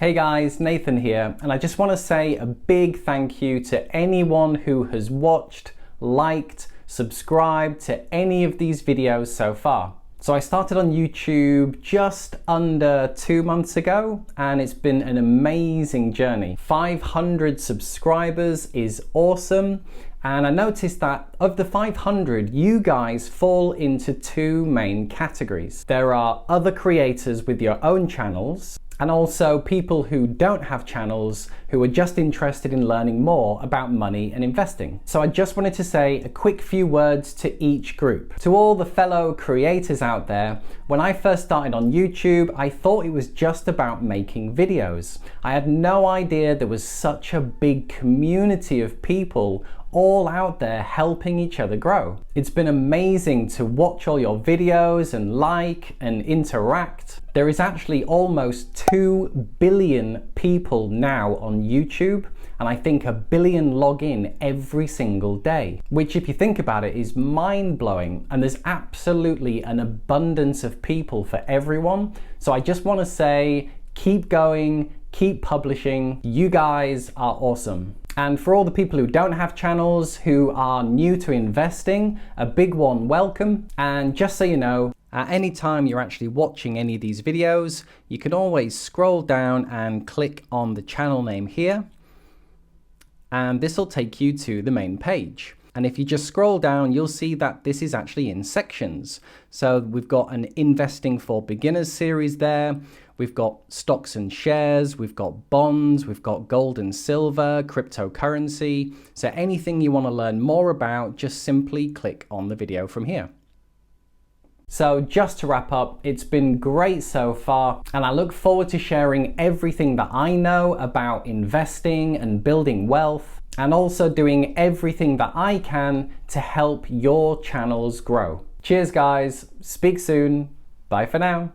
Hey guys, Nathan here, and I just want to say a big thank you to anyone who has watched, liked, subscribed to any of these videos so far. So I started on YouTube just under 2 months ago, and it's been an amazing journey. 500 subscribers is awesome, and I noticed that of the 500, you guys fall into two main categories. There are other creators with your own channels, and also people who don't have channels who are just interested in learning more about money and investing. So I just wanted to say a quick few words to each group. To all the fellow creators out there, when I first started on YouTube, I thought it was just about making videos. I had no idea there was such a big community of people all out there helping each other grow. It's been amazing to watch all your videos and like and interact. There is actually almost 2 billion people now on YouTube, and I think 1 billion log in every single day, which if you think about it is mind-blowing, and there's absolutely an abundance of people for everyone. So I just want to say, keep going, keep publishing. You guys are awesome. And for all the people who don't have channels, who are new to investing, a big warm welcome. And just so you know, at any time you're actually watching any of these videos, you can always scroll down and click on the channel name here, and this will take you to the main page. And if you just scroll down, you'll see that this is actually in sections. So we've got an Investing for Beginners series there. We've got stocks and shares, we've got bonds, we've got gold and silver, cryptocurrency. So anything you want to learn more about, just simply click on the video from here. So just to wrap up, it's been great so far, and I look forward to sharing everything that I know about investing and building wealth, and also doing everything that I can to help your channels grow. Cheers guys, speak soon, bye for now.